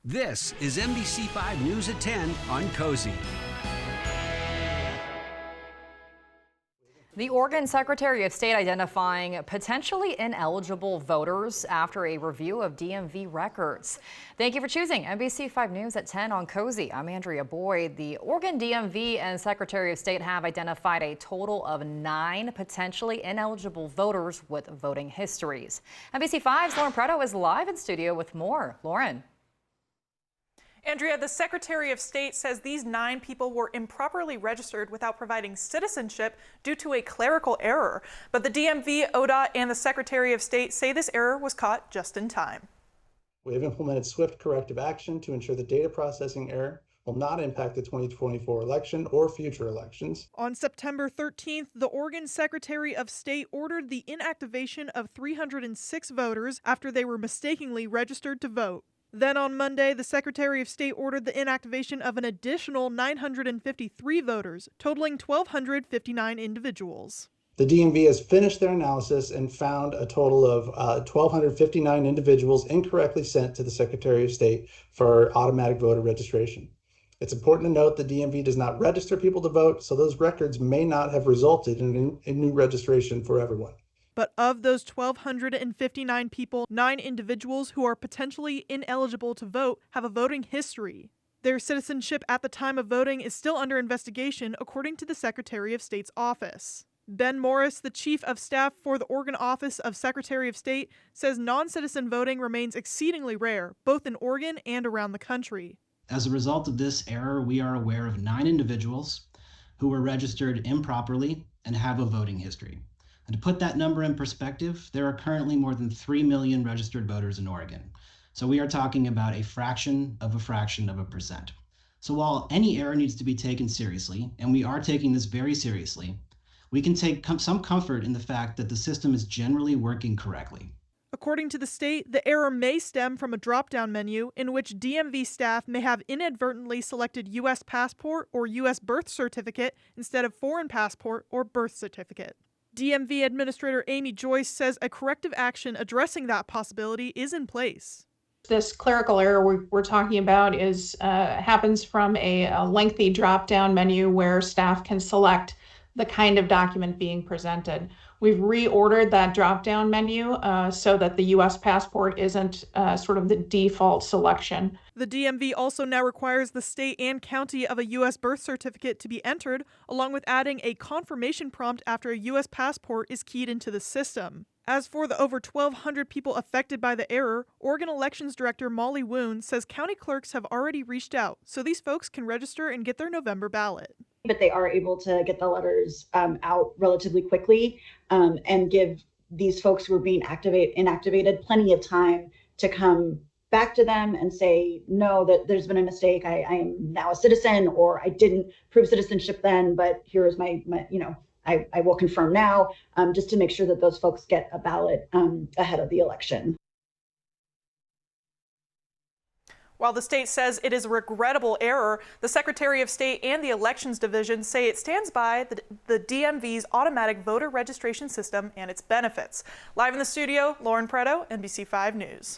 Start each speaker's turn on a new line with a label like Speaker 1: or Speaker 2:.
Speaker 1: This is NBC5 News at 10 on KOBI.
Speaker 2: The Oregon Secretary of State identifying potentially ineligible voters after a review of DMV records. Thank you for choosing NBC5 News at 10 on KOBI. I'm Andrea Boyd. The Oregon DMV and Secretary of State have identified a total of 9 potentially ineligible voters with voting histories. NBC5's Lauren Preto is live in studio with more. Lauren.
Speaker 3: Andrea, the Secretary of State says these 9 people were improperly registered without providing citizenship due to a clerical error. But the DMV, ODOT, and the Secretary of State say this error was caught just in time.
Speaker 4: We have implemented swift corrective action to ensure the data processing error will not impact the 2024 election or future elections.
Speaker 3: On September 13th, the Oregon Secretary of State ordered the inactivation of 306 voters after they were mistakenly registered to vote. Then on Monday, the Secretary of State ordered the inactivation of an additional 953 voters, totaling 1,259 individuals.
Speaker 4: The DMV has finished their analysis and found a total of 1,259 individuals incorrectly sent to the Secretary of State for automatic voter registration. It's important to note the DMV does not register people to vote, so those records may not have resulted in a new registration for everyone.
Speaker 3: But of those 1,259 people, 9 individuals who are potentially ineligible to vote have a voting history. Their citizenship at the time of voting is still under investigation, according to the Secretary of State's office. Ben Morris, the Chief of Staff for the Oregon Office of Secretary of State, says non-citizen voting remains exceedingly rare, both in Oregon and around the country.
Speaker 5: As a result of this error, we are aware of 9 individuals who were registered improperly and have a voting history. And to put that number in perspective, there are currently more than 3 million registered voters in Oregon. So we are talking about a fraction of a percent. So while any error needs to be taken seriously, and we are taking this very seriously, we can take some comfort in the fact that the system is generally working correctly.
Speaker 3: According to the state, the error may stem from a drop-down menu in which DMV staff may have inadvertently selected U.S. passport or U.S. birth certificate instead of foreign passport or birth certificate. DMV Administrator Amy Joyce says a corrective action addressing that possibility is in place.
Speaker 6: This clerical error we're talking about happens from a lengthy drop-down menu where staff can select the kind of document being presented. We've reordered that drop-down menu so that the U.S. passport isn't sort of the default selection.
Speaker 3: The DMV also now requires the state and county of a U.S. birth certificate to be entered, along with adding a confirmation prompt after a U.S. passport is keyed into the system. As for the over 1,200 people affected by the error, Oregon Elections Director Molly Woon says county clerks have already reached out, so these folks can register and get their November ballot.
Speaker 7: But they are able to get the letters out relatively quickly and give these folks who are being inactivated plenty of time to come back to them and say, no, that there's been a mistake. I am now a citizen, or I didn't prove citizenship then, but here is my I will confirm now, just to make sure that those folks get a ballot ahead of the election.
Speaker 3: While the state says it is a regrettable error, the Secretary of State and the Elections Division say it stands by the DMV's automatic voter registration system and its benefits. Live in the studio, Lauren Preto, NBC5 News.